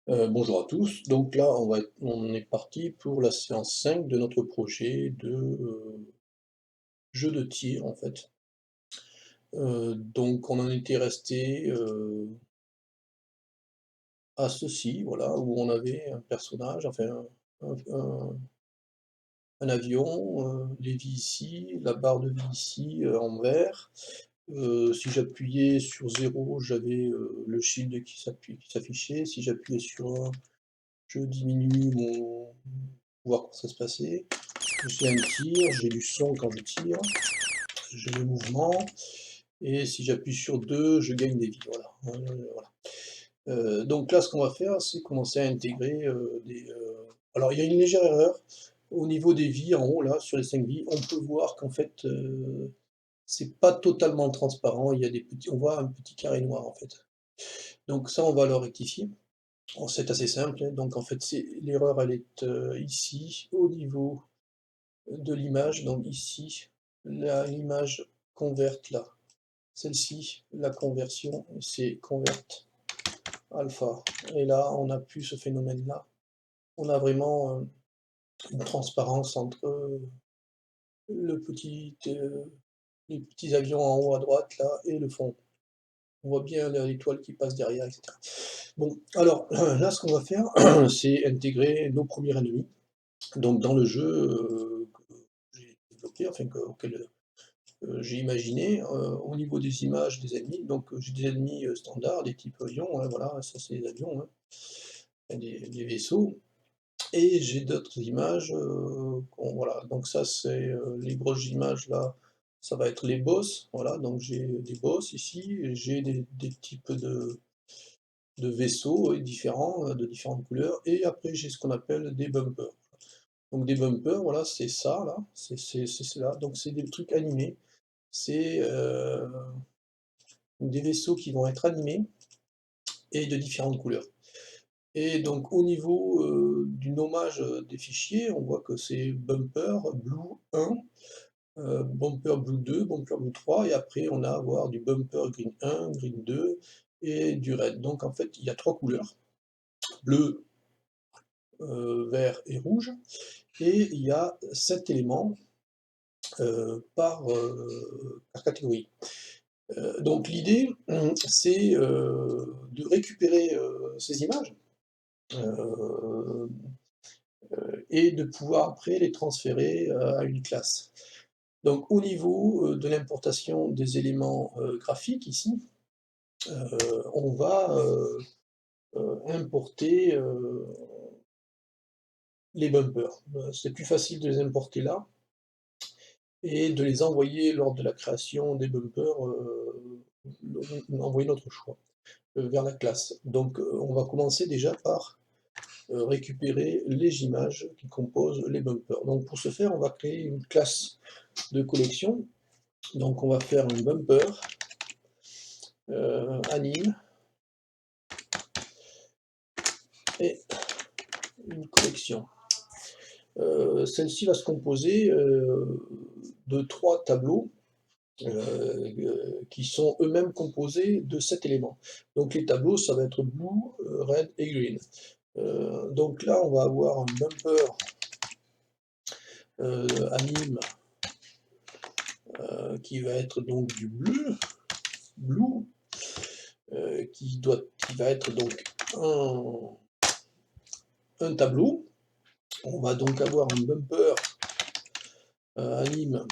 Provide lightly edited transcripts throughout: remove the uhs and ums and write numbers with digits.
Bonjour à tous. Donc là, on est parti pour la séance 5 de notre projet de jeu de tir en fait. Donc on en était resté à ceci, voilà, où on avait un personnage, enfin un avion, les vies ici, la barre de vie ici en vert. Si j'appuyais sur 0, j'avais le shield qui s'affichait. Si j'appuyais sur 1, je diminue mon pour voir comment ça se passait. J'ai un tir, j'ai du son quand je tire, j'ai le mouvement, et si j'appuie sur 2, je gagne des vies, voilà. Voilà. Donc là, ce qu'on va faire, c'est commencer à intégrer, alors il y a une légère erreur, au niveau des vies, en haut là, sur les 5 vies, on peut voir qu'en fait, c'est pas totalement transparent, il y a des petits on voit un petit carré noir en fait. Donc ça, on va le rectifier. Bon, c'est assez simple, hein, donc en fait, c'est l'erreur, elle est, ici, au niveau de l'image, donc ici, l'image convert là. Celle-ci, la conversion, c'est convert alpha. Et là, on n'a plus ce phénomène-là. On a vraiment une transparence entre les petits avions en haut à droite là et le fond. On voit bien l'étoile qui passe derrière, etc. Bon, alors là, ce qu'on va faire, c'est intégrer nos premiers ennemis. Donc dans le jeu que j'ai développé, enfin auquel j'ai imaginé, au niveau des images des ennemis, donc j'ai des ennemis, standards, des types avions, hein, voilà, ça c'est des avions, hein, enfin des vaisseaux, et j'ai d'autres images, voilà, donc ça c'est, les grosses images là, ça va être les boss, voilà, donc j'ai des boss ici, et j'ai des types de vaisseaux, différents, de différentes couleurs, et après j'ai ce qu'on appelle des bumpers. Donc des bumpers, voilà, c'est ça là, c'est cela, donc c'est des trucs animés. C'est, des vaisseaux qui vont être animés et de différentes couleurs. Et donc au niveau, du nommage, des fichiers, on voit que c'est bumper blue 1, bumper blue 2, bumper blue 3, et après on a à avoir du bumper green 1, green 2 et du red. Donc en fait, il y a 3 couleurs, bleu, vert et rouge, et il y a 7 éléments, par catégorie. Donc l'idée, c'est, de récupérer, ces images, heu et de pouvoir après les transférer, à une classe. Donc au niveau, de l'importation des éléments, graphiques ici, on va, importer, les bumpers. C'est plus facile de les importer là et de les envoyer lors de la création des bumpers, envoyer notre choix, vers la classe. Donc, on va commencer déjà par récupérer les images qui composent les bumpers. Donc pour ce faire, on va créer une classe de collection. Donc on va faire un bumper, anime, et une collection. Celle-ci va se composer de 3 tableaux qui sont eux-mêmes composés de 7 éléments. Donc les tableaux, ça va être blue, red et green. Donc là, on va avoir un bumper anime qui va être donc du blue, qui va être donc un tableau. On va donc avoir un bumper anime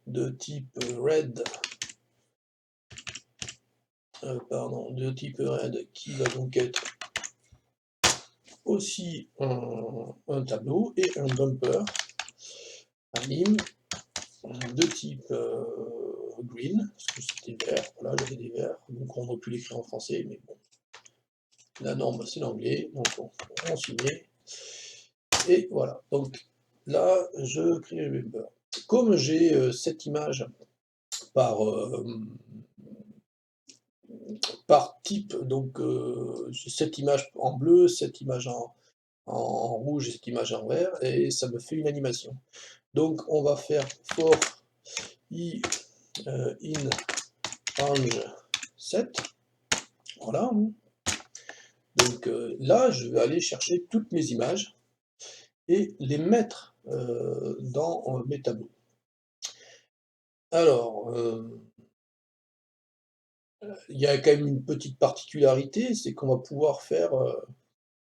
de type red, de type red, qui va donc être aussi un tableau, et un bumper anime de type green, parce que c'était vert, voilà, j'avais des verts, donc on aurait pu l'écrire en français, mais bon, la norme c'est l'anglais, donc on s'y met, et voilà. Donc là, je crée le bumper. Comme j'ai cette image par, par type, donc j'ai cette image en bleu, cette image en rouge et cette image en vert, et ça me fait une animation. Donc on va faire for i in range 7, voilà, Donc là, je vais aller chercher toutes mes images et les mettre dans mes tableaux. Alors, il y a quand même une petite particularité, c'est qu'on va pouvoir faire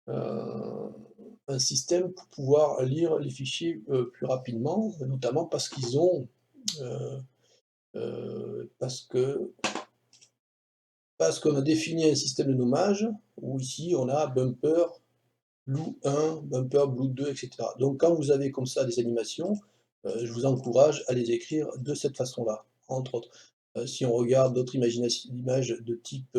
un un système pour pouvoir lire les fichiers plus rapidement, notamment parce qu'ils ont, heu parce que parce qu'on a défini un système de nommage où ici on a bumper Blue 1, bumper Blue 2, et cetera. Donc quand vous avez comme ça des animations, je vous encourage à les écrire de cette façon-là, entre autres. Si on regarde d'autres images de type,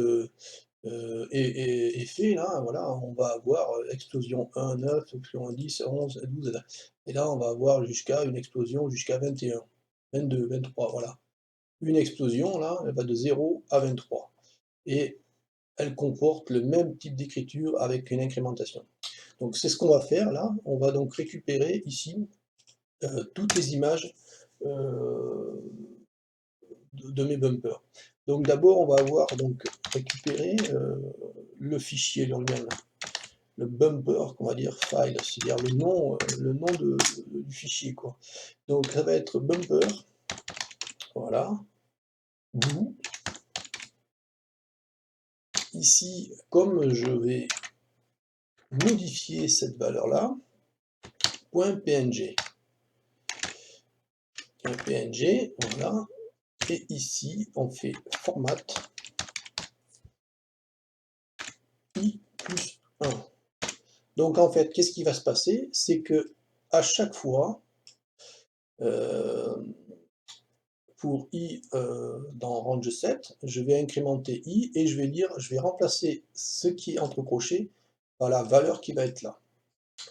effet là, voilà, on va avoir, explosion 1, 9, explosion 10, 11, 12, et là on va avoir jusqu'à une explosion jusqu'à 21, 22, 23, voilà. Une explosion là, elle va de 0 à 23 et elle comporte le même type d'écriture avec une incrémentation. Donc c'est ce qu'on va faire là, on va donc récupérer ici, toutes les images, heu, de mes bumpers. Donc d'abord on va avoir donc récupéré, le fichier lui-même, le bumper qu'on va dire file, c'est-à-dire le nom du fichier quoi. Donc ça va être bumper, voilà, blue. Ici, comme je vais modifier cette valeur-là, .png. .png, voilà. Et ici, on fait format i plus 1. Donc en fait, qu'est-ce qui va se passer? C'est que à chaque fois, euh, pour i dans range 7, je vais incrémenter i et je vais remplacer ce qui est entre crochets par la valeur qui va être là.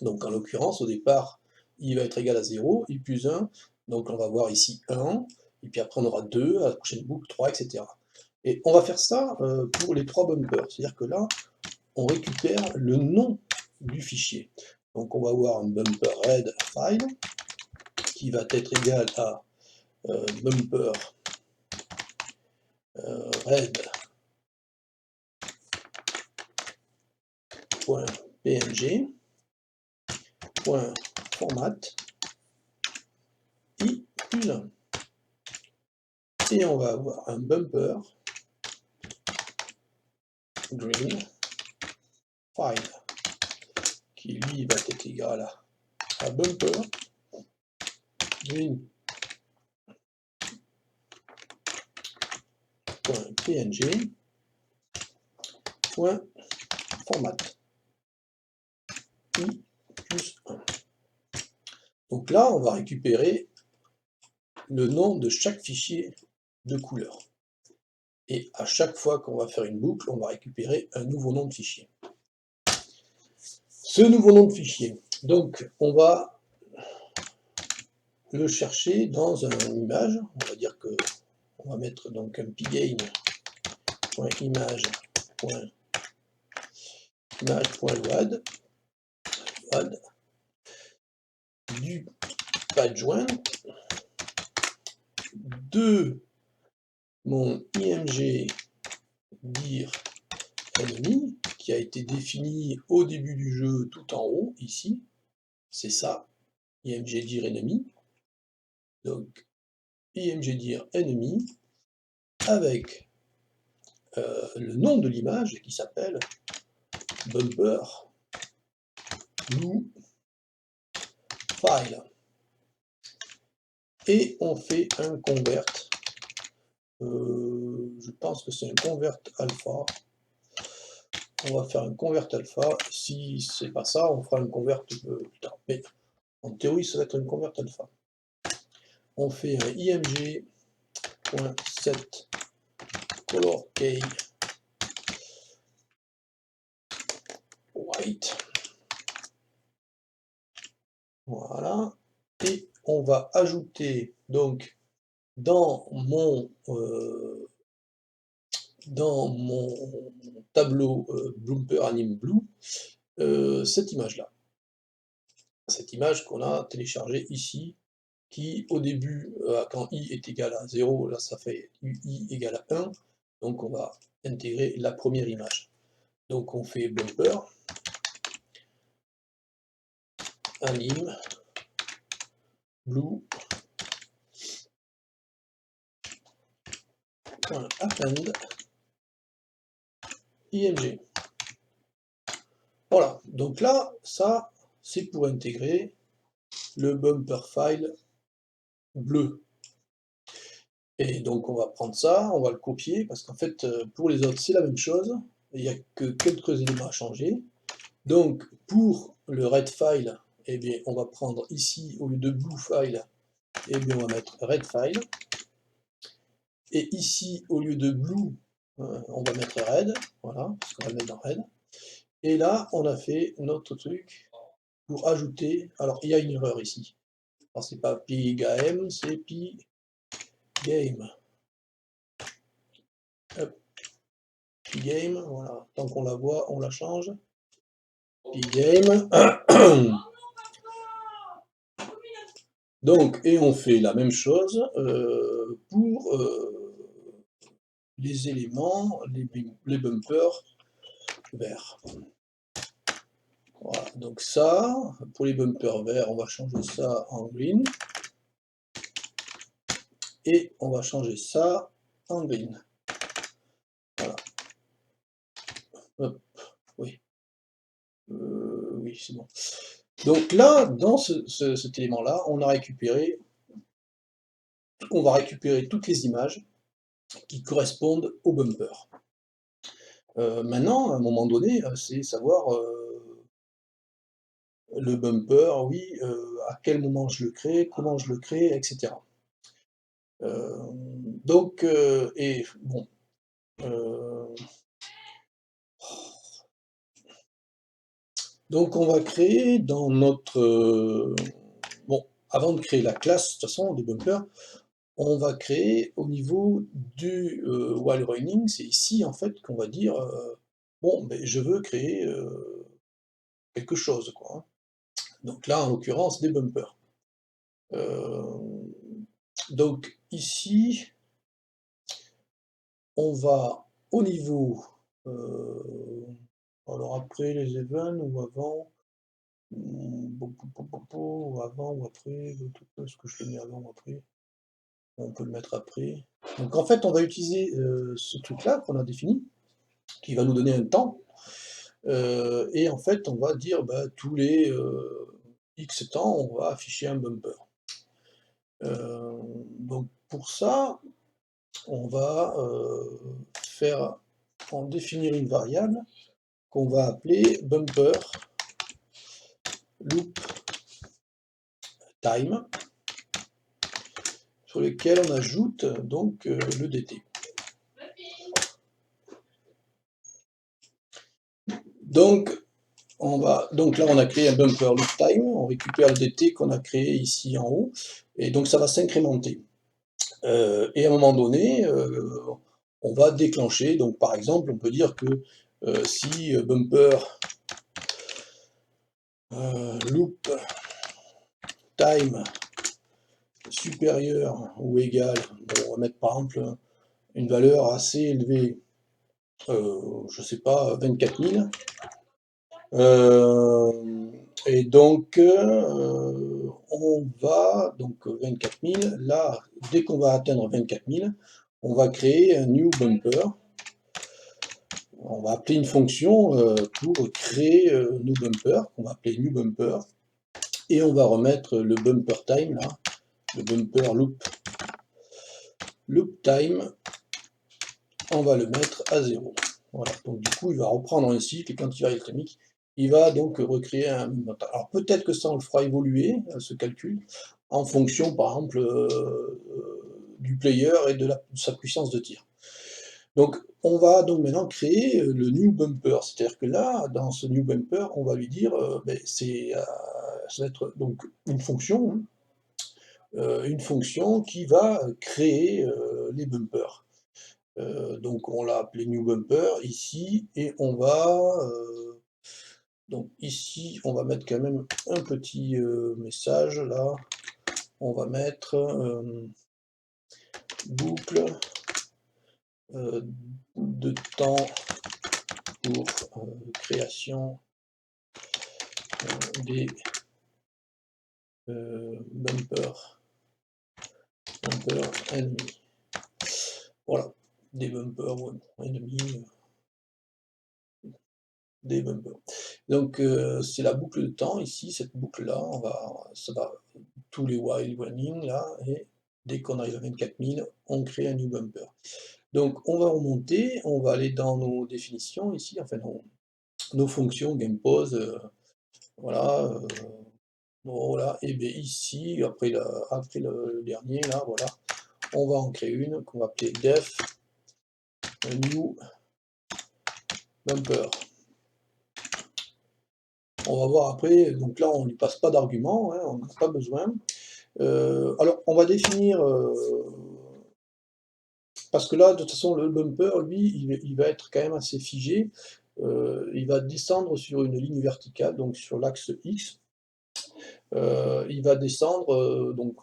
Donc en l'occurrence, au départ, i va être égal à 0, i plus 1, donc on va voir ici 1, et puis après on aura 2, à la prochaine boucle 3, etc. Et on va faire ça pour les 3 bumpers, c'est-à-dire que là, on récupère le nom du fichier. Donc on va avoir un bumper red file qui va être égal à bumper red.png.format i plus 1. Et on va avoir un bumper green file qui lui va être égal à bumper green.png.format i plus 1. Donc là, on va récupérer le nom de chaque fichier de couleur. Et à chaque fois qu'on va faire une boucle, on va récupérer un nouveau nom de fichier. Ce nouveau nom de fichier, donc on va le chercher dans une image. On va dire que on va mettre donc un pgain.image.load du padjoint de mon img dir enemy qui a été défini au début du jeu tout en haut ici, c'est ça, img dir enemy. Donc img dir enemy avec le nom de l'image qui s'appelle bumper blue file. Et on fait un convert. Je pense que c'est un convert alpha. On va faire un convert alpha. Si c'est pas ça, on fera un convert plus tard. Mais en théorie, ça va être un convert alpha. On fait un img.set color key white. Voilà. Et on va ajouter donc dans mon tableau Blooper Anim Blue cette image-là. Cette image qu'on a téléchargée ici, qui au début, quand i est égal à 0, là ça fait i égale à 1, donc on va intégrer la première image. Donc on fait bumper, anim, blue, append, img. Voilà, donc là, ça, c'est pour intégrer le bumper file bleu. Et donc on va prendre ça, on va le copier, parce qu'en fait, pour les autres, c'est la même chose. Il n'y a que quelques éléments à changer. Donc, pour le red file, eh bien, on va prendre ici, au lieu de blue file, eh bien, on va mettre red file. Et ici, au lieu de blue, on va mettre red, voilà, parce qu'on va le mettre dans red. Et là, on a fait notre truc pour ajouter, alors il y a une erreur ici. Alors c'est pas pgame, c'est pgame. Hop, pgame, voilà, tant qu'on la voit, on la change. Pgame. Donc, et on fait la même chose pour les éléments, les bumpers verts. Voilà, donc ça, pour les bumpers verts, on va changer ça en green. Et on va changer ça en green. Voilà. Hop, oui. Oui, c'est bon. Donc là, dans cet élément-là, on va récupérer toutes les images qui correspondent au bumper. Maintenant, à un moment donné, c'est savoir le bumper, oui, à quel moment je le crée, comment je le crée, etc. Donc, et bon, donc on va créer dans notre... bon, avant de créer la classe, de toute façon, des bumpers, on va créer au niveau du while running, c'est ici en fait qu'on va dire, bon, ben, je veux créer quelque chose, quoi, hein. Donc là, en l'occurrence, des bumpers. Donc ici, on va au niveau, alors après les events ou avant, ou avant ou après, est-ce que je le mets avant ou après? On peut le mettre après. Donc en fait, on va utiliser ce truc-là qu'on a défini, qui va nous donner un temps, et en fait, on va dire, bah, tous les X temps, on va afficher un bumper. Donc pour ça, on va en définir une variable qu'on va appeler bumper loop time, sur lequel on ajoute donc le dt. Donc là on a créé un bumper loop time, on récupère le dt qu'on a créé ici en haut, et donc ça va s'incrémenter. Et à un moment donné, on va déclencher, donc par exemple, on peut dire que si bumper loop time supérieur ou égal, bon, on va mettre par exemple une valeur assez élevée, je sais pas, 24 000, et donc on va, donc 24 000, là, dès qu'on va atteindre 24 000, on va créer un new bumper. On va appeler une fonction pour créer nos bumpers, qu'on va appeler new bumper, et on va remettre le bumper time, là, le bumper loop time, on va le mettre à 0. Voilà, donc du coup, il va reprendre un cycle, et quand il va être dynamique, il va donc recréer un... Alors peut-être que ça, on le fera évoluer, ce calcul, en fonction, par exemple, du player et de sa puissance de tir. Donc, on va donc maintenant créer le new bumper, c'est-à-dire que là, dans ce new bumper, on va lui dire, ben, ça va être donc une fonction qui va créer les bumpers. Donc, on l'a appelé new bumper ici, et on va donc ici, on va mettre quand même un petit message là. On va mettre boucle de temps pour création des bumpers ennemis. Voilà, des bumpers ennemis, des bumpers. Donc c'est la boucle de temps ici, cette boucle-là, ça va tous les while running là, et dès qu'on arrive à 24 000, on crée un new bumper. Donc on va remonter, on va aller dans nos définitions ici, enfin nos fonctions gamepause, voilà, voilà, et bien ici, après le dernier là, voilà, on va en créer une qu'on va appeler def new bumper. On va voir après, donc là on ne lui passe pas d'argument, hein, on n'a pas besoin. Alors on va définir, parce que là de toute façon le bumper lui il va être quand même assez figé, il va descendre sur une ligne verticale, donc sur l'axe X. Il va descendre donc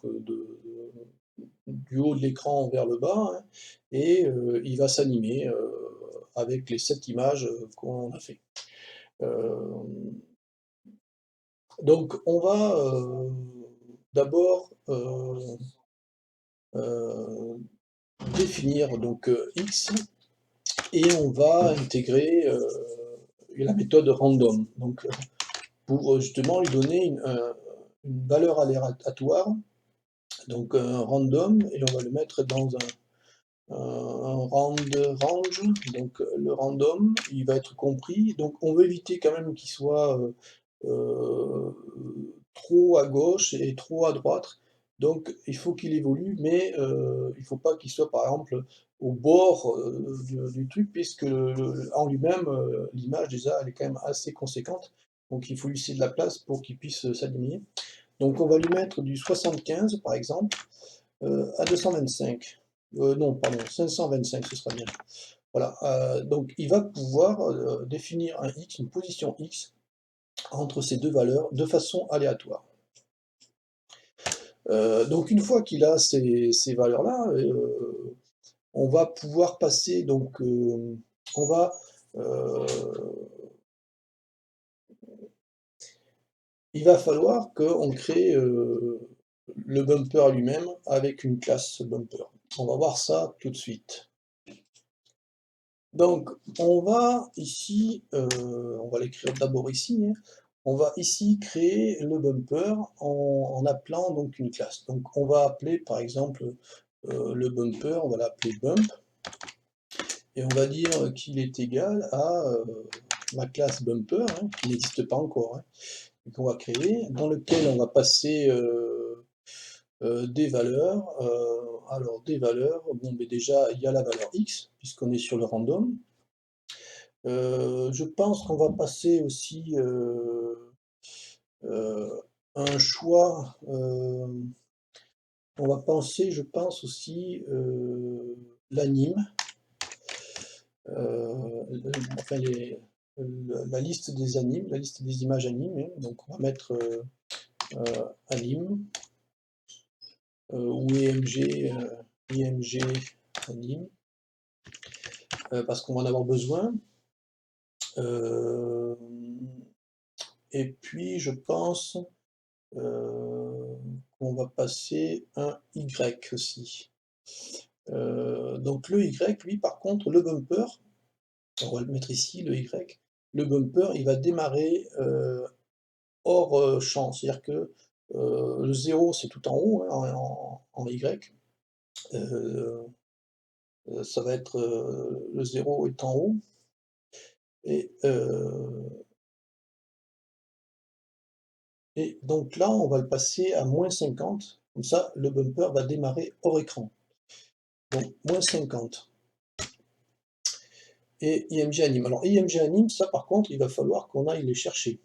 du haut de l'écran vers le bas, hein, et il va s'animer avec les 7 images qu'on a fait. Donc on va d'abord définir donc X, et on va intégrer la méthode random. Donc pour justement lui donner une valeur aléatoire, donc un random, et on va le mettre dans un range. Donc le random, il va être compris. Donc on veut éviter quand même qu'il soit trop à gauche et trop à droite. Donc il faut qu'il évolue, mais il ne faut pas qu'il soit par exemple au bord du truc, puisque en lui-même, l'image déjà, elle est quand même assez conséquente. Donc il faut lui laisser de la place pour qu'il puisse s'aligner. Donc on va lui mettre du 75 par exemple, à 225. Non, pardon, 525, ce sera bien. Voilà, donc il va pouvoir définir un X, une position X, entre ces deux valeurs de façon aléatoire. Donc une fois qu'il a ces valeurs-là, on va pouvoir passer, donc on va il va falloir qu'on crée le bumper lui-même avec une classe bumper. On va voir ça tout de suite. Donc on va ici, on va l'écrire d'abord ici, hein. On va ici créer le bumper en appelant donc une classe. Donc on va appeler par exemple le bumper, on va l'appeler bump, et on va dire qu'il est égal à ma classe bumper, hein, qui n'existe pas encore, hein, et qu'on va créer, dans lequel on va passer des valeurs. Alors des valeurs, bon, mais déjà il y a la valeur x, puisqu'on est sur le random. Je pense qu'on va passer aussi un choix, on va penser, je pense aussi, l'anime, enfin la liste des animes, la liste des images animes, hein. Donc on va mettre anime ou IMG anime, parce qu'on va en avoir besoin. Et puis je pense qu'on va passer un Y aussi. Donc le Y, lui, par contre, le bumper, on va le mettre ici, le Y, le bumper, il va démarrer hors champ, c'est-à-dire que le 0, c'est tout en haut, hein, en Y. Ça va être le 0 est en haut, et donc là, on va le passer à -50, comme ça, le bumper va démarrer hors écran. Donc -50. Et IMG anime. Alors IMG anime, ça par contre, il va falloir qu'on aille les chercher.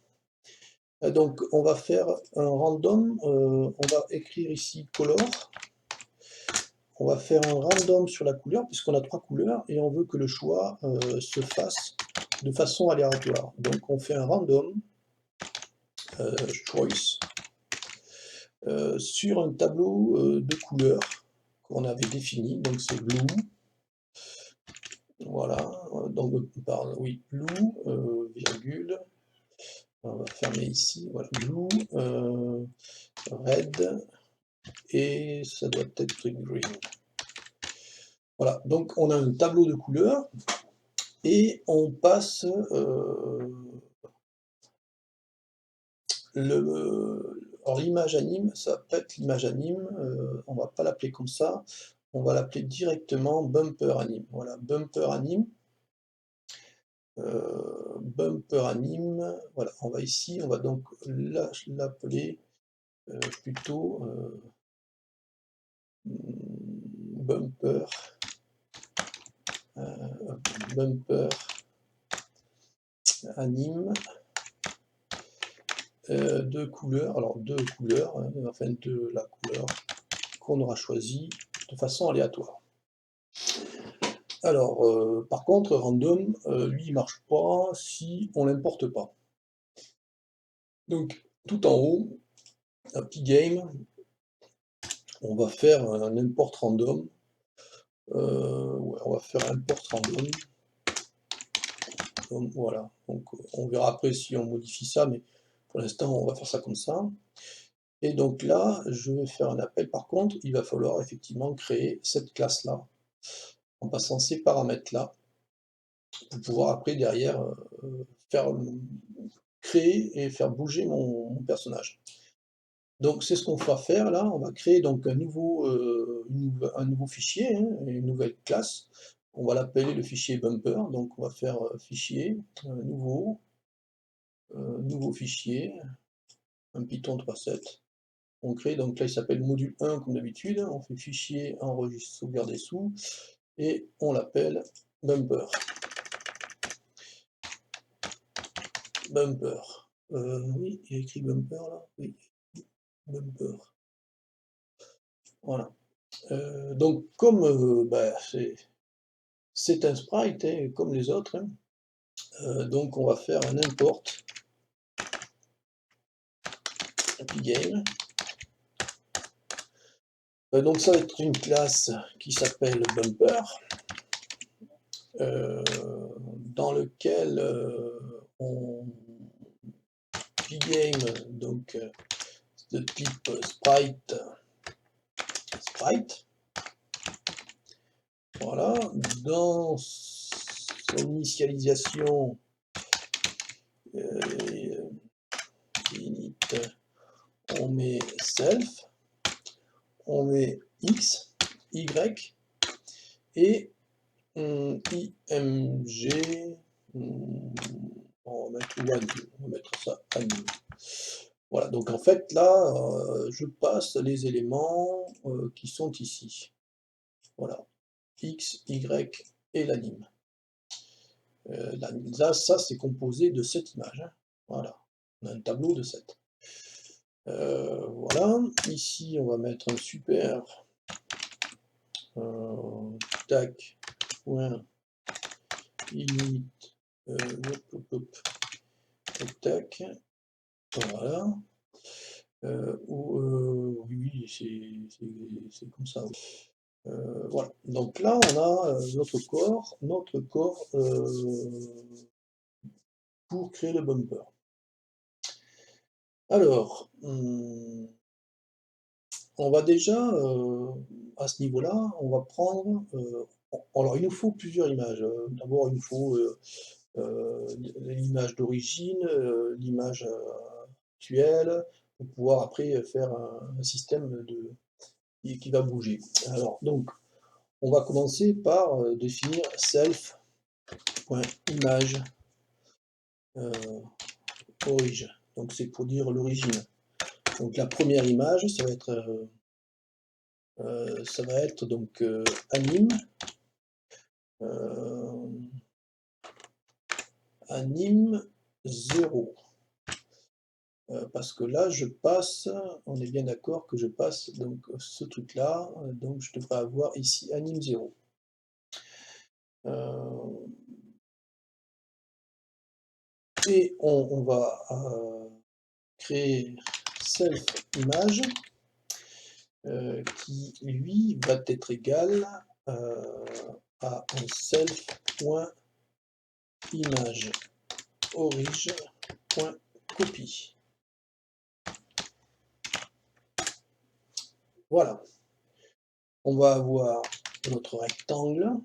Donc on va faire un random, on va écrire ici color. On va faire un random sur la couleur, puisqu'on a 3 couleurs, et on veut que le choix se fasse de façon aléatoire. Donc on fait un random choice sur un tableau de couleurs qu'on avait défini, donc c'est blue. Voilà, donc pardon, oui, blue, virgule, on va fermer ici, voilà, blue, red, et ça doit être green. Voilà, donc on a un tableau de couleurs, et on passe alors l'image anime, ça va pas être l'image anime, on va pas l'appeler comme ça, on va l'appeler directement bumper anime. Voilà, bumper anime. Bumper anime, voilà, on va ici, on va donc l'appeler plutôt bumper, bumper anime de couleur, alors deux couleurs, hein, enfin de la couleur qu'on aura choisie de façon aléatoire. Alors, par contre, random, lui, il marche pas si on l'importe pas. Donc, tout en haut, un petit game, on va faire un import random. Ouais, on va faire import random. Donc, voilà. Donc, on verra après si on modifie ça, mais pour l'instant, on va faire ça comme ça. Et donc là, je vais faire un appel. Par contre, il va falloir effectivement créer cette classe-là, en passant ces paramètres-là, pour pouvoir après, derrière, faire créer et faire bouger mon personnage. Donc c'est ce qu'on va faire là, on va créer donc un nouveau fichier, hein, une nouvelle classe. On va l'appeler le fichier bumper, donc on va faire fichier, nouveau fichier, un Python 3.7. On crée, donc là il s'appelle module 1 comme d'habitude, on fait fichier, enregistre, sauvegarder sous, et on l'appelle bumper. Bumper. Oui, il y a écrit bumper là, oui, bumper. Voilà. Donc comme bah, c'est un sprite hein, comme les autres, hein. Donc on va faire un import game. Donc ça va être une classe qui s'appelle bumper, dans lequel on game donc de type sprite. Voilà, dans son initialisation init, on met self, on met x, y et img, on va mettre ça anime. Voilà, donc en fait là, je passe les éléments qui sont ici. Voilà, x, y et l'anime. Là, ça c'est composé de 7 images. Hein. Voilà, on a un tableau de 7. Voilà, ici on va mettre un super tac, point, init, tac, voilà. Oui, c'est comme ça. Voilà. Donc là, on a notre corps pour créer le bumper. Alors, on va déjà, à ce niveau-là, on va prendre, alors il nous faut plusieurs images. D'abord, il nous faut l'image d'origine, l'image actuelle, pour pouvoir après faire un système qui va bouger. Alors, donc, on va commencer par définir self.image origin. Donc, c'est pour dire l'origine. Donc, la première image, ça va être donc anime. Anime 0. Parce que là, je passe, on est bien d'accord que je passe donc ce truc-là, donc je devrais avoir ici anime 0. Et on va créer self image qui lui va être égal à un self.image. image origin.copy. Voilà. On va avoir notre rectangle,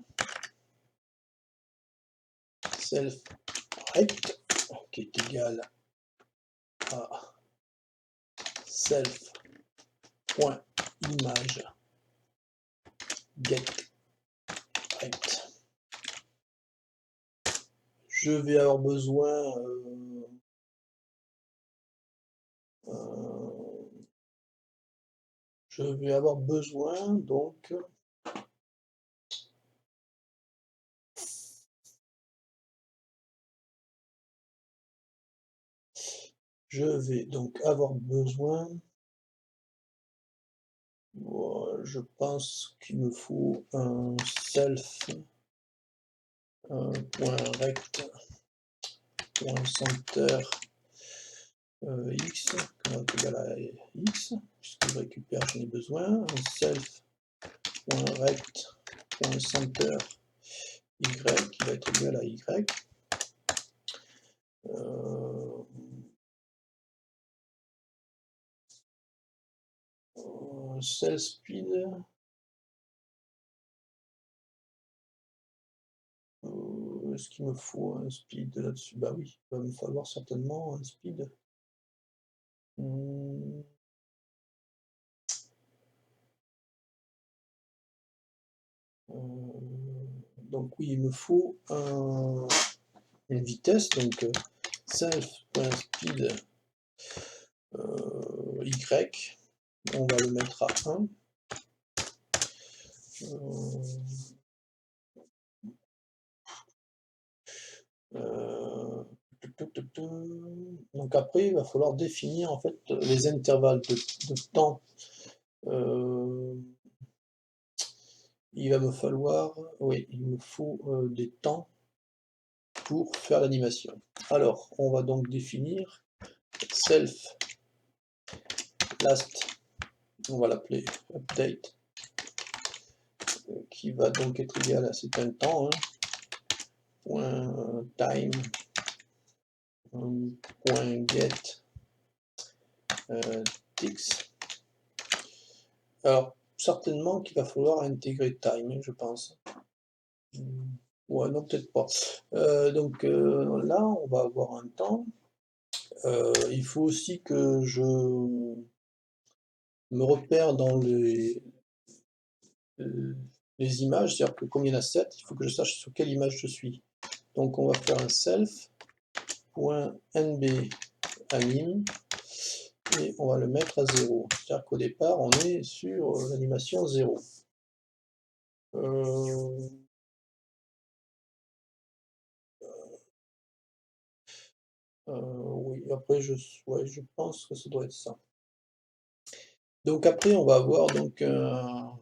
self rect, qui est égal à self.image get rect. Je vais avoir besoin donc je pense qu'il me faut un self .rect.center x qui va être égal à x, puisque je récupère, j'en ai besoin, un self.rect.center y qui va être égal à y. Cell speed, est-ce qu'il me faut un speed là-dessus? Bah oui, il va me falloir certainement un speed. Donc oui, il me faut une vitesse, donc self.speed y, on va le mettre à 1. Donc après, il va falloir définir en fait les intervalles de temps. Il va me falloir, oui, il me faut des temps pour faire l'animation. Alors, on va donc définir self last, on va l'appeler update, qui va donc être égal à un temps, point time, point get tix. Alors, certainement qu'il va falloir intégrer time, je pense. Ouais, non, peut-être pas. Donc là, on va avoir un temps. Il faut aussi que je me repère dans les images, c'est-à-dire que comme il y en a 7, il faut que je sache sur quelle image je suis. Donc on va faire un self.nb_anim et on va le mettre à 0. C'est-à-dire qu'au départ, on est sur l'animation 0. Oui, après je pense que ça doit être ça. Donc après, on va avoir donc un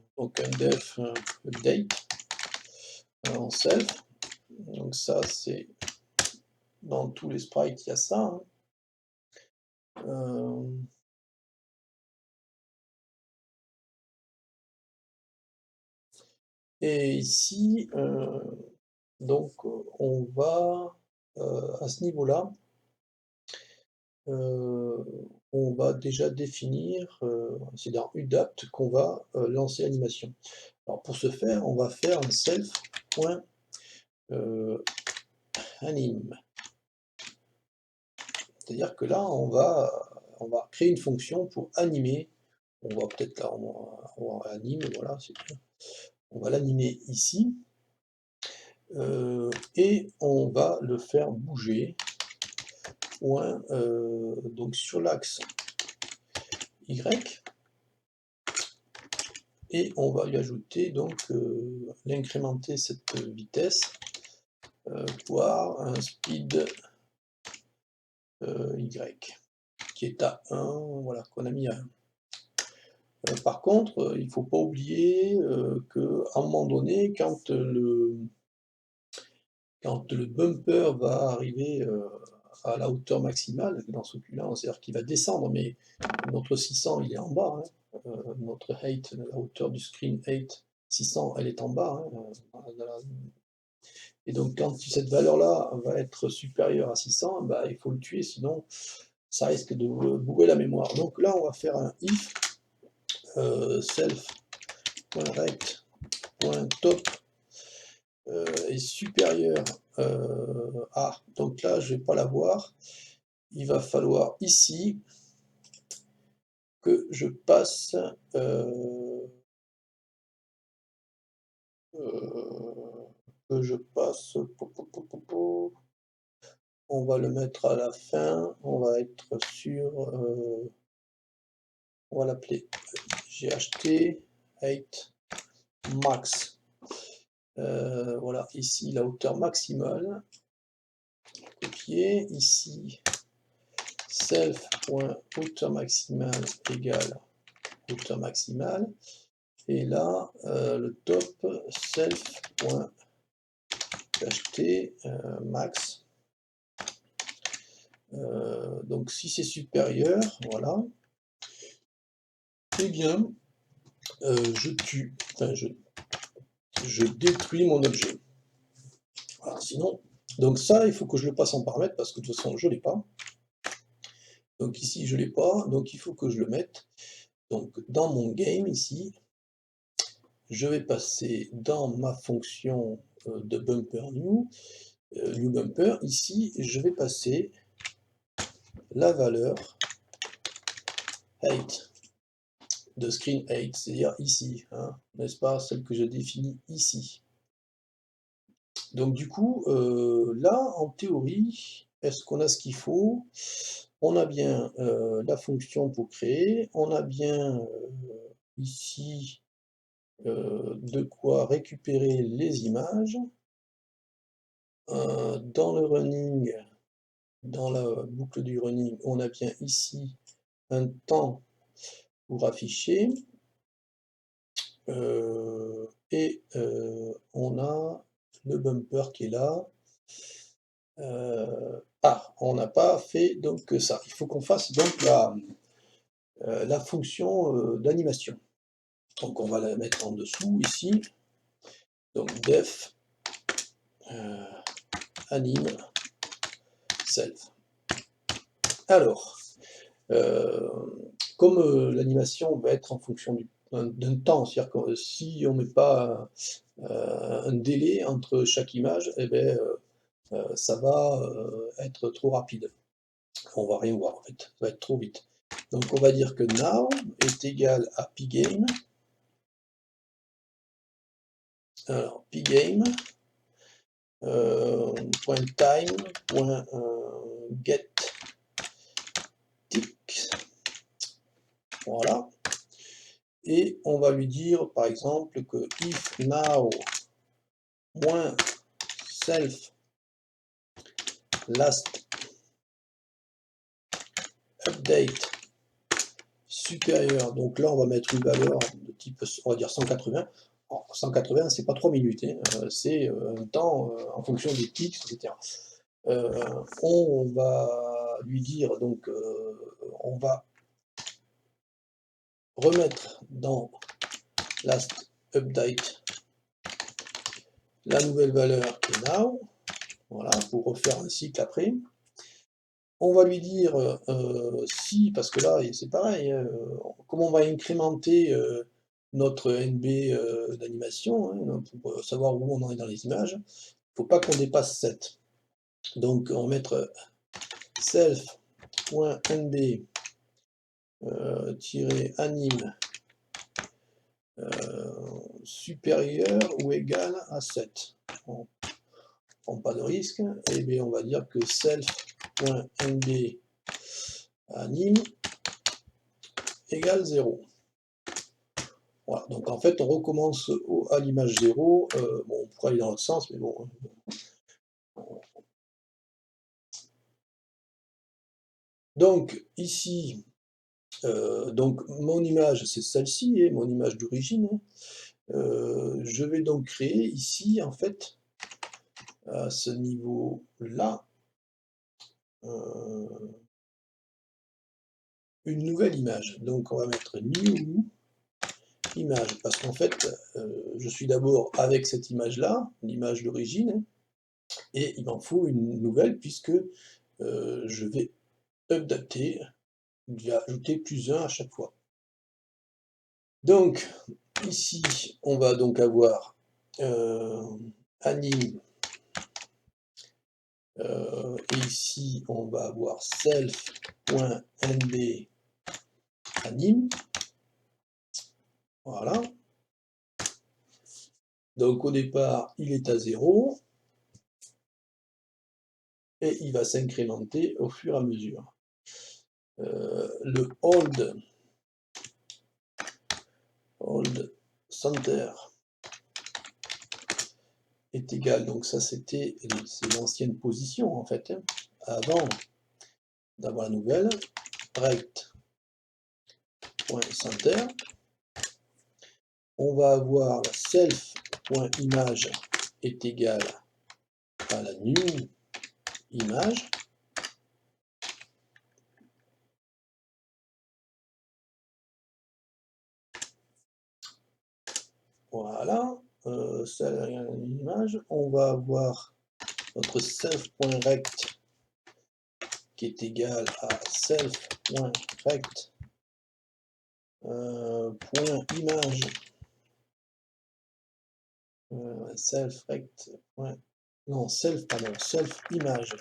def update en self. Donc ça, c'est dans tous les sprites, il y a ça. Et ici, donc on va à ce niveau-là, on va déjà définir, c'est dans udapt qu'on va lancer l'animation. Alors pour ce faire, on va faire un self.anim. C'est-à-dire que là, on va créer une fonction pour animer. On va peut-être là, on va animer, voilà, c'est bien. On va l'animer ici. Et on va le faire bouger. Donc sur l'axe Y. Et on va lui ajouter donc l'incrémenter cette vitesse pour un speed Y qui est à 1, voilà, qu'on a mis à 1. Par contre, il ne faut pas oublier qu'à un moment donné, quand le bumper va arriver à la hauteur maximale, dans ce cas-là, c'est-à-dire qu'il va descendre, mais notre 600 il est en bas, notre height, la hauteur du screen height 600 elle est en bas, Et donc quand cette valeur-là va être supérieure à 600, bah, il faut le tuer, sinon ça risque de bourrer la mémoire. Donc là, on va faire un if self.rect.top est supérieur à, donc là je vais pas l'avoir, il va falloir ici que je passe que je passe, on va le mettre à la fin, on va être sur, on va l'appeler GHT 8 max. Voilà, ici la hauteur maximale, copier, ici self.hauteur maximale égale hauteur maximale, et là le top self.ht max. Donc si c'est supérieur, voilà, eh bien je tue, enfin je détruis mon objet. Voilà, sinon, donc ça, il faut que je le passe en paramètre parce que de toute façon, je ne l'ai pas. Donc ici, je ne l'ai pas, donc il faut que je le mette. Donc dans mon game, ici, je vais passer dans ma fonction de bumper new, new bumper. Ici, je vais passer la valeur 8 de screen 8, c'est-à-dire ici, hein, n'est-ce pas, celle que je définis ici. Donc du coup, là, en théorie, est-ce qu'on a ce qu'il faut? On a bien la fonction pour créer, on a bien ici de quoi récupérer les images. Dans le running, dans la boucle du running, on a bien ici un temps pour afficher. Et on a le bumper qui est là. On n'a pas fait donc ça. Il faut qu'on fasse donc la fonction d'animation. Donc on va la mettre en dessous ici. Donc def anime self. Alors, comme l'animation va être en fonction d'un temps, c'est-à-dire que si on ne met pas un délai entre chaque image, eh bien, ça va être trop rapide. On va rien voir en fait, ça va être trop vite. Donc on va dire que now est égal à pgame. Alors pgame .time .get tick. Voilà. Et on va lui dire par exemple que if now -self last update supérieur, donc là on va mettre une valeur de type, on va dire 180. Alors, 180 c'est pas 3 minutes, hein, c'est un temps en fonction des tics, etc. On va lui dire donc on va remettre dans last update la nouvelle valeur qui est now, voilà, pour refaire un cycle après. On va lui dire si, parce que là c'est pareil, comment on va incrémenter notre NB d'animation, hein, pour savoir où on en est dans les images, il ne faut pas qu'on dépasse 7. Donc on va mettre self.nb -anime supérieur ou égal à 7. On prend pas de risque, et bien on va dire que self.nb anime égale 0. Voilà, donc en fait on recommence à l'image 0, bon on pourrait aller dans l'autre sens, mais bon. Donc ici, donc mon image c'est celle-ci, et mon image d'origine. Je vais donc créer ici en fait, à ce niveau-là, une nouvelle image. Donc on va mettre new image, parce qu'en fait, je suis d'abord avec cette image-là, l'image d'origine, et il m'en faut une nouvelle puisque je vais updater, je vais ajouter +1 à chaque fois. Donc, ici, on va donc avoir anime, et ici, on va avoir self.nb anime. Voilà. Donc au départ, il est à 0, et il va s'incrémenter au fur et à mesure. Le hold center est égal, donc ça c'est l'ancienne position en fait, hein, avant d'avoir la nouvelle, rect.center. On va avoir la self.image est égal à la new image. Voilà, ça une image. On va avoir notre self.rect qui est égal à self.rect .image self-rect non self pardon self image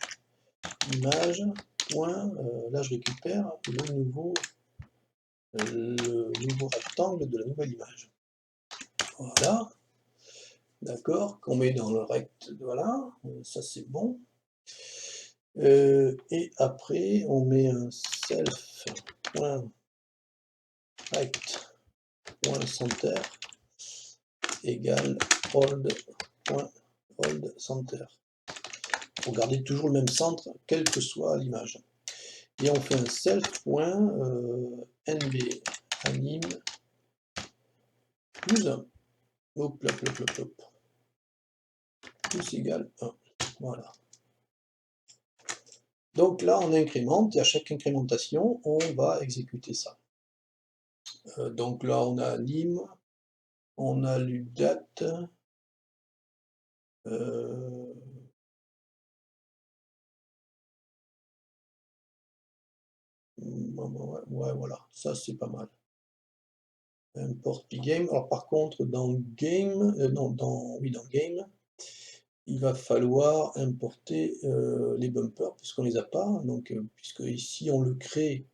point là je récupère le nouveau rectangle de la nouvelle image. Voilà, d'accord, qu'on met dans le rect, voilà, ça c'est bon. Et après on met un self.rect.center égale hold center. Pour garder toujours le même centre, quelle que soit l'image. Et on fait un self.nb anime plus 1. Hop, hop, hop, hop, hop. Plus égal 1. Voilà. Donc là, on incrémente, et à chaque incrémentation, on va exécuter ça. Donc là, on a anime, on a l'udate, ouais, voilà, ça c'est pas mal. Import pgame. Alors par contre, dans game, non, dans game, il va falloir importer les bumpers puisqu'on les a pas. Donc puisque ici on le crée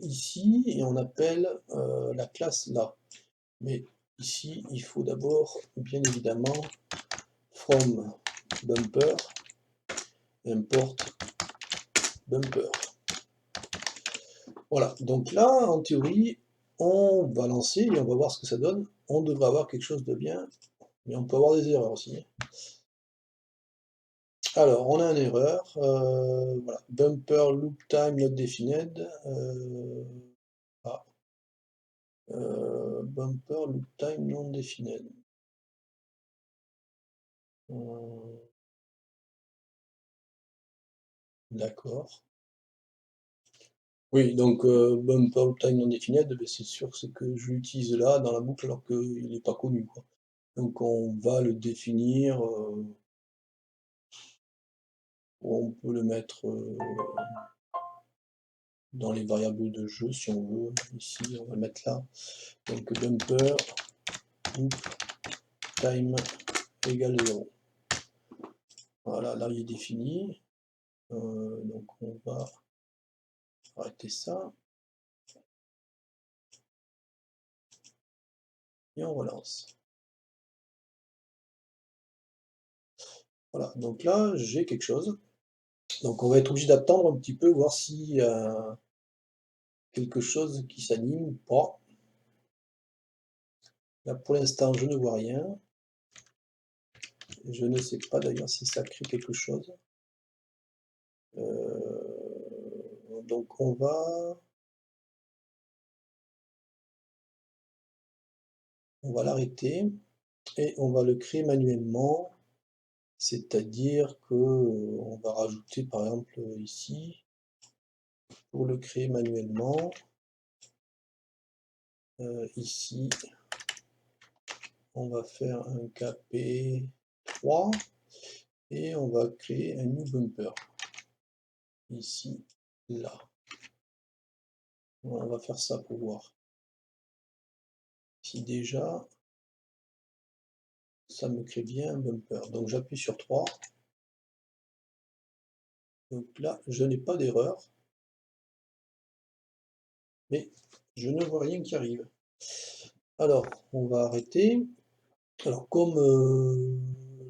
ici et on appelle la classe là. Mais ici, il faut d'abord, bien évidemment, from bumper import bumper. Voilà, donc là, en théorie, on va lancer et on va voir ce que ça donne. On devrait avoir quelque chose de bien, mais on peut avoir des erreurs aussi. Alors, on a une erreur, voilà, bumper loop time not defined, ah, bumper loop time non defined. D'accord. Oui, donc bumper loop time non defined, ben, c'est sûr que c'est que je l'utilise là dans la boucle alors qu'il n'est pas connu, quoi. Donc on va le définir, on peut le mettre dans les variables de jeu si on veut. Ici, on va le mettre là. Donc bumper loop time égale 0. Voilà, là il est défini. Donc on va arrêter ça. Et on relance. Voilà, donc là j'ai quelque chose. Donc on va être obligé d'attendre un petit peu, voir s'il y a quelque chose qui s'anime ou pas. Là pour l'instant je ne vois rien. Je ne sais pas d'ailleurs si ça crée quelque chose. Donc on va l'arrêter et on va le créer manuellement, c'est-à-dire que on va rajouter par exemple ici, pour le créer manuellement, Ici, on va faire un KP3 et on va créer un new bumper. Ici, là. On va faire ça pour voir. Si déjà, ça me crée bien un bumper. Donc j'appuie sur 3. Donc là, je n'ai pas d'erreur. Mais je ne vois rien qui arrive. Alors, on va arrêter. Alors, comme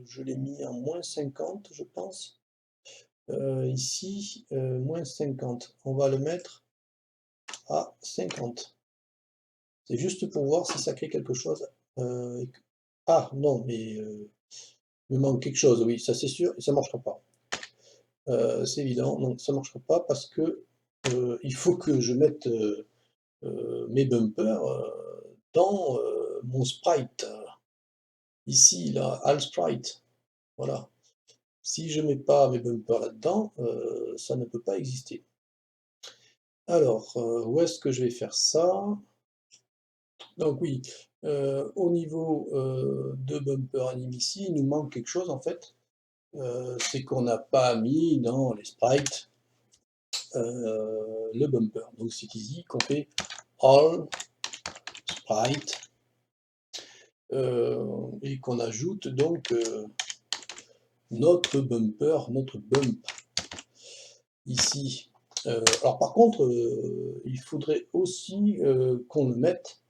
je l'ai mis en -50, je pense, ici, -50, on va le mettre à 50. C'est juste pour voir si ça crée quelque chose. Ah non, mais il me manque quelque chose, oui, ça c'est sûr, et ça ne marchera pas. C'est évident, donc ça ne marchera pas parce que il faut que je mette mes bumpers dans mon sprite. Ici, là, All Sprite, voilà. Si je mets pas mes bumpers là-dedans, ça ne peut pas exister. Alors, où est-ce que je vais faire ça? Donc oui, au niveau, de bumper anime ici, il nous manque quelque chose en fait, c'est qu'on n'a pas mis dans les sprites, le bumper. Donc c'est ici qu'on fait all sprite, et qu'on ajoute donc, notre bumper, notre bump ici. Alors par contre, il faudrait aussi, qu'on le mette,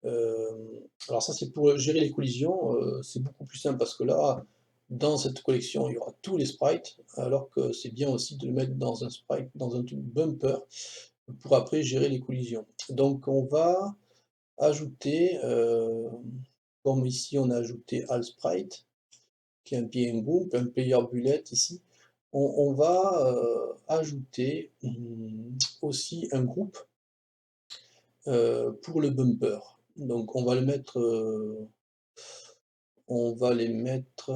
alors ça c'est pour gérer les collisions, c'est beaucoup plus simple parce que là, dans cette collection, il y aura tous les sprites, alors que c'est bien aussi de le mettre dans un sprite, dans un truc bumper, pour après gérer les collisions. Donc on va ajouter, comme ici on a ajouté All Sprite, qui est un PN Group, un player bullet ici, on va ajouter aussi un groupe pour le bumper. Donc on va le mettre, on va les mettre,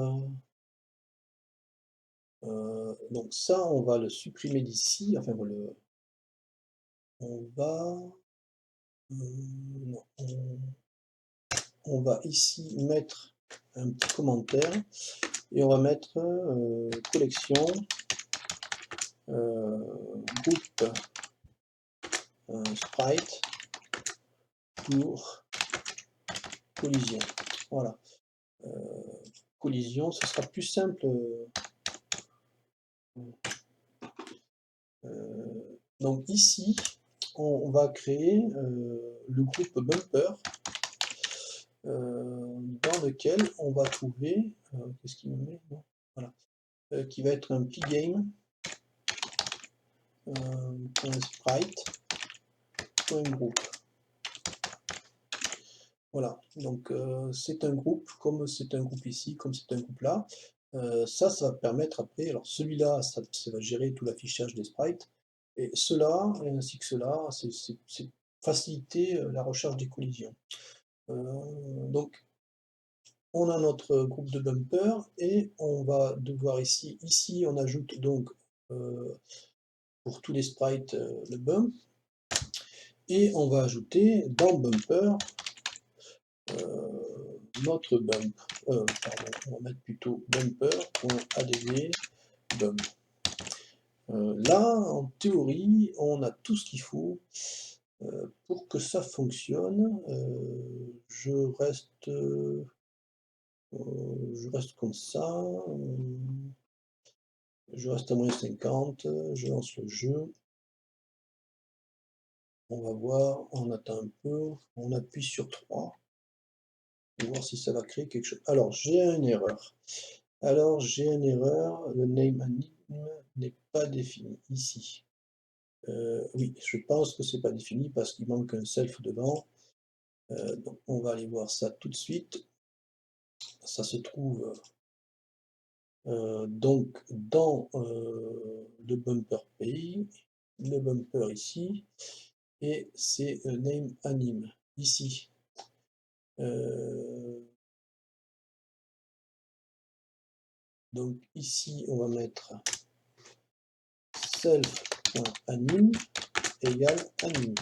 donc ça on va le supprimer d'ici, enfin on va, non, on va ici mettre un petit commentaire et on va mettre, collection, groupe, sprite pour collision. Voilà. Collision, ce sera plus simple. Donc ici, on va créer le groupe bumper dans lequel on va trouver, qu'est-ce qu'il me met? Non, voilà, qui va être un pgame .sprite.group. Voilà, donc c'est un groupe, comme c'est un groupe ici, comme c'est un groupe là. Ça va permettre après, alors celui-là, ça va gérer tout l'affichage des sprites, et cela, ainsi que cela, c'est faciliter la recherche des collisions. Donc, on a notre groupe de bumper et on va devoir ici on ajoute donc pour tous les sprites le bump, et on va ajouter dans bumper notre bump, pardon, on va mettre plutôt bumper.adv bump. Là, en théorie, on a tout ce qu'il faut pour que ça fonctionne. Je reste comme ça, je reste à -50, je lance le jeu. On va voir, on attend un peu, on appuie sur 3 pour voir si ça va créer quelque chose. Alors, j'ai une erreur. Le name anime n'est pas défini ici. Oui, je pense que c'est pas défini parce qu'il manque un self devant. Donc on va aller voir ça tout de suite. Ça se trouve donc dans le bumper pays, le bumper ici, et c'est name anime ici. Donc ici on va mettre self.anime égale anime.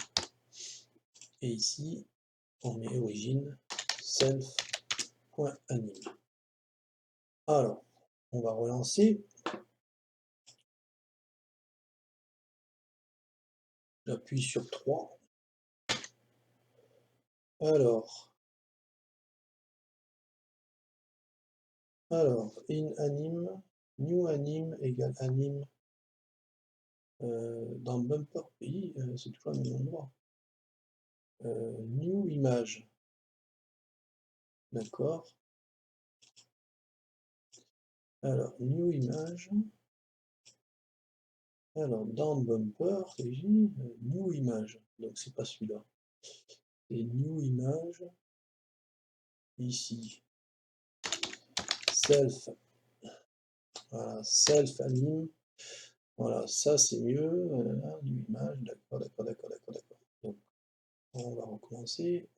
Et ici on met origine, self.anime. Alors, on va relancer. J'appuie sur 3. Alors, in anime, new anime égale anime. Dans bumper pays, c'est toujours le même endroit. New image. D'accord. Alors, new image. Alors, dans bumper, régie, new image. Donc, c'est pas celui-là. C'est new image. Ici. Self. Voilà, self anime. Voilà, ça c'est mieux. New image. D'accord, d'accord, d'accord, d'accord, d'accord. Donc, on va recommencer.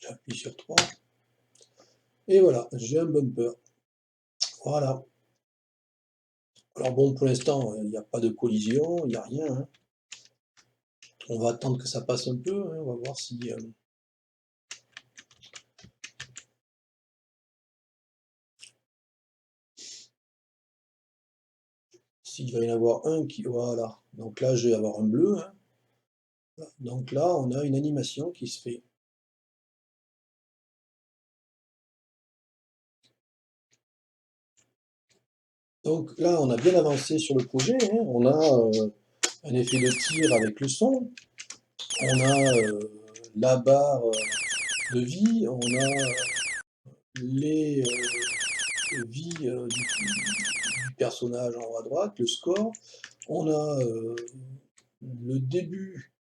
J'appuie sur 3. Et voilà, j'ai un bumper. Voilà. Alors bon, pour l'instant, il n'y a pas de collision, il n'y a rien, hein. On va attendre que ça passe un peu, hein, on va voir si, s'il va y en avoir un qui... Voilà. Donc là, je vais avoir un bleu, hein. Donc là, on a une animation qui se fait. Donc là, on a bien avancé sur le projet, hein. On a un effet de tir avec le son. On a la barre de vie. On a les vies du personnage en haut à droite, le score. On a le début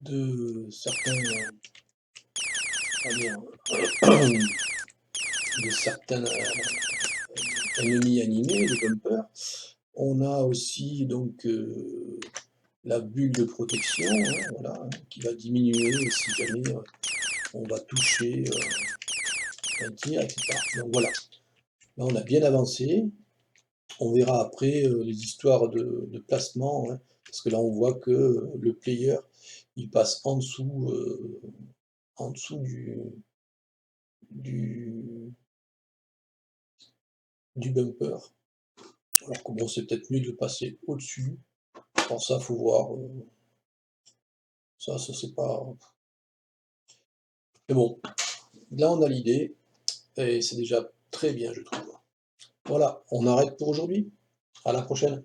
de certains, de certains ennemis animés, les bumpers. On a aussi donc la bulle de protection, hein, voilà, hein, qui va diminuer si jamais on va toucher un tir, etc. Donc voilà, là on a bien avancé. On verra après les histoires de placement, hein, parce que là on voit que le player il passe en dessous du, du bumper. Alors que bon, c'est peut-être mieux de passer au-dessus. Pour ça, faut voir. Ça c'est pas. Mais bon, là on a l'idée, et c'est déjà très bien, je trouve. Voilà, on arrête pour aujourd'hui. À la prochaine.